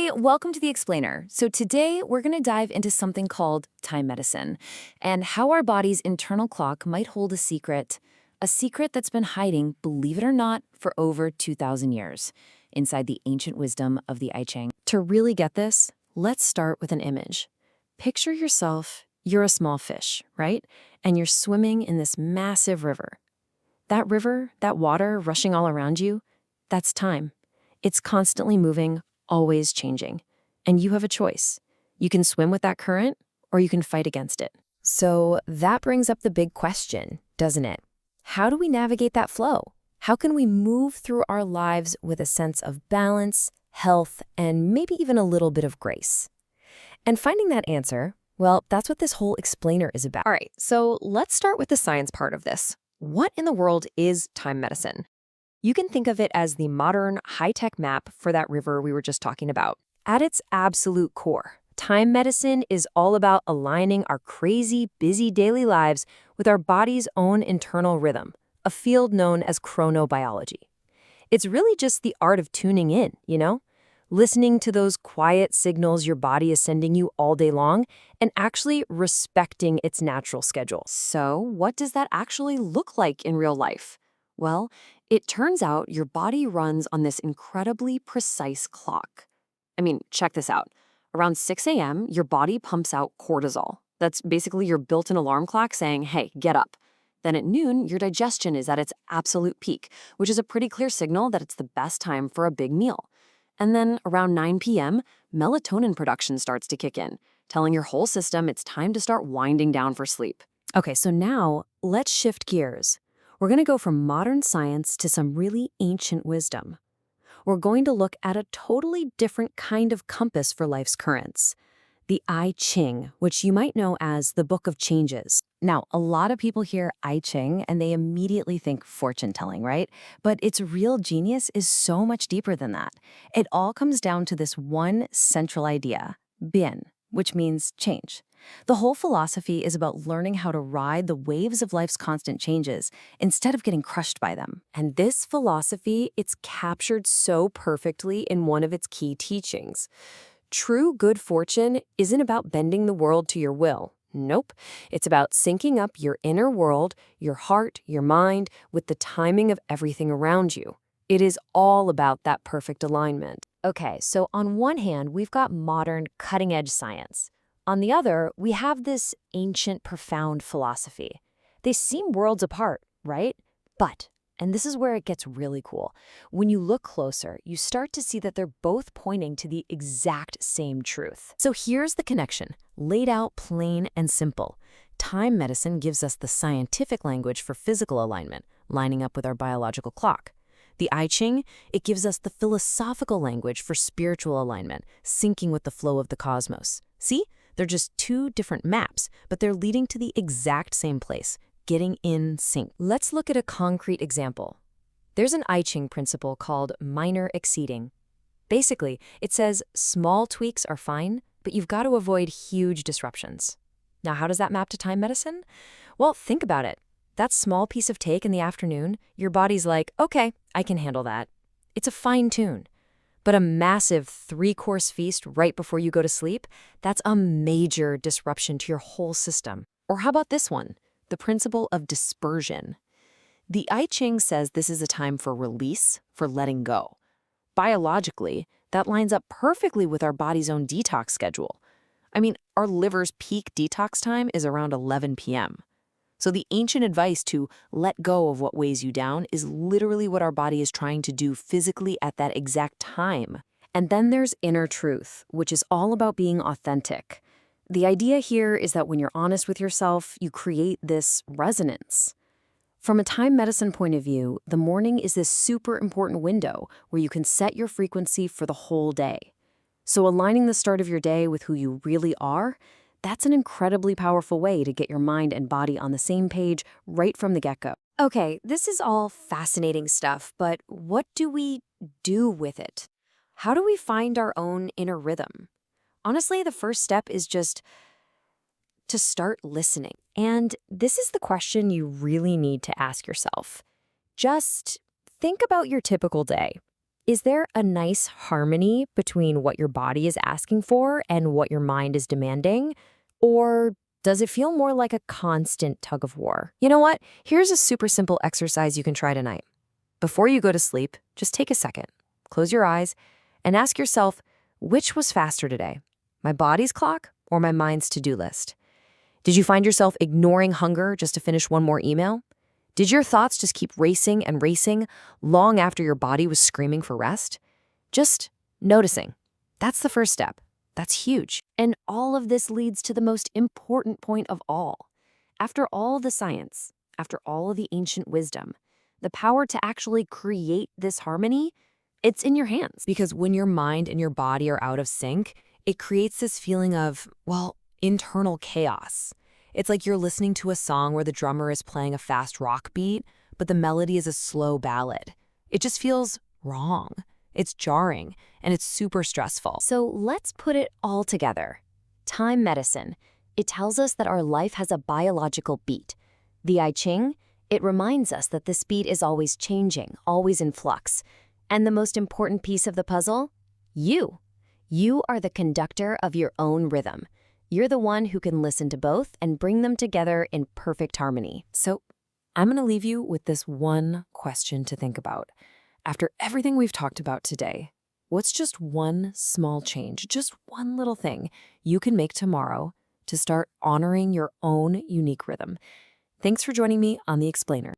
Hey, welcome to The Explainer. So today we're going to dive into something called time medicine and how our body's internal clock might hold a secret that's been hiding, believe it or not, for over 2,000 years inside the ancient wisdom of the I Ching. To really get this, let's start with an image. Picture yourself, you're a small fish, right? And you're swimming in this massive river. That river, that water rushing all around you, that's time. It's constantly moving, always changing. And you have a choice. You can swim with that current, or you can fight against it. So that brings up the big question, doesn't it? How do we navigate that flow? How can we move through our lives with a sense of balance, health, and maybe even a little bit of grace? And finding that answer, well, that's what this whole explainer is about. All right, so let's start with the science part of this. What in the world is time medicine? You can think of it as the modern, high-tech map for that river we were just talking about. At its absolute core, time medicine is all about aligning our crazy, busy daily lives with our body's own internal rhythm, a field known as chronobiology. It's really just the art of tuning in, listening to those quiet signals your body is sending you all day long and actually respecting its natural schedule. So, what does that actually look like in real life? Well, it turns out your body runs on this incredibly precise clock. I mean, check this out. Around 6 a.m., your body pumps out cortisol. That's basically your built-in alarm clock saying, hey, get up. Then at noon, your digestion is at its absolute peak, which is a pretty clear signal that it's the best time for a big meal. And then around 9 p.m., melatonin production starts to kick in, telling your whole system it's time to start winding down for sleep. Okay, so now let's shift gears. We're going to go from modern science to some really ancient wisdom. We're going to look at a totally different kind of compass for life's currents, the I Ching, which you might know as the Book of Changes. Now, a lot of people hear I Ching and they immediately think fortune telling, right? But its real genius is so much deeper than that. It all comes down to this one central idea, bien, which means change. The whole philosophy is about learning how to ride the waves of life's constant changes instead of getting crushed by them. And this philosophy, it's captured so perfectly in one of its key teachings. True good fortune isn't about bending the world to your will. Nope. It's about syncing up your inner world, your heart, your mind, with the timing of everything around you. It is all about that perfect alignment. Okay, so on one hand, we've got modern, cutting-edge science. On the other, we have this ancient, profound philosophy. They seem worlds apart, right? But, and this is where it gets really cool, when you look closer, you start to see that they're both pointing to the exact same truth. So here's the connection, laid out plain and simple. Time medicine gives us the scientific language for physical alignment, lining up with our biological clock. The I Ching, it gives us the philosophical language for spiritual alignment, syncing with the flow of the cosmos. See? They're just two different maps, but they're leading to the exact same place, getting in sync. Let's look at a concrete example. There's an I Ching principle called minor exceeding. Basically, it says small tweaks are fine, but you've got to avoid huge disruptions. Now, how does that map to time medicine? Well, think about it. That small piece of cake in the afternoon, your body's like, okay, I can handle that. It's a fine tune. But a massive 3-course feast right before you go to sleep, that's a major disruption to your whole system. Or how about this one, the principle of dispersion? The I Ching says this is a time for release, for letting go. Biologically, that lines up perfectly with our body's own detox schedule. I mean, our liver's peak detox time is around 11 p.m. So the ancient advice to let go of what weighs you down is literally what our body is trying to do physically at that exact time. And then there's inner truth, which is all about being authentic. The idea here is that when you're honest with yourself, you create this resonance. From a time medicine point of view, the morning is this super important window where you can set your frequency for the whole day. So aligning the start of your day with who you really are, that's an incredibly powerful way to get your mind and body on the same page right from the get-go. Okay, this is all fascinating stuff, but what do we do with it? How do we find our own inner rhythm? Honestly, the first step is just to start listening. And this is the question you really need to ask yourself. Just think about your typical day. Is there a nice harmony between what your body is asking for and what your mind is demanding? Or does it feel more like a constant tug of war? You know what? Here's a super simple exercise you can try tonight. Before you go to sleep, just take a second, close your eyes, and ask yourself, which was faster today? My body's clock or my mind's to-do list? Did you find yourself ignoring hunger just to finish one more email? Did your thoughts just keep racing and racing long after your body was screaming for rest? Just noticing. That's the first step. That's huge. And all of this leads to the most important point of all. After all the science, after all of the ancient wisdom, the power to actually create this harmony, it's in your hands. Because when your mind and your body are out of sync, it creates this feeling of, well, internal chaos. It's like you're listening to a song where the drummer is playing a fast rock beat, but the melody is a slow ballad. It just feels wrong. It's jarring, and it's super stressful. So let's put it all together. Time medicine. It tells us that our life has a biological beat. The I Ching, it reminds us that this beat is always changing, always in flux. And the most important piece of the puzzle? You. You are the conductor of your own rhythm. You're the one who can listen to both and bring them together in perfect harmony. So I'm going to leave you with this one question to think about. After everything we've talked about today, what's just one small change, just one little thing you can make tomorrow to start honoring your own unique rhythm? Thanks for joining me on The Explainer.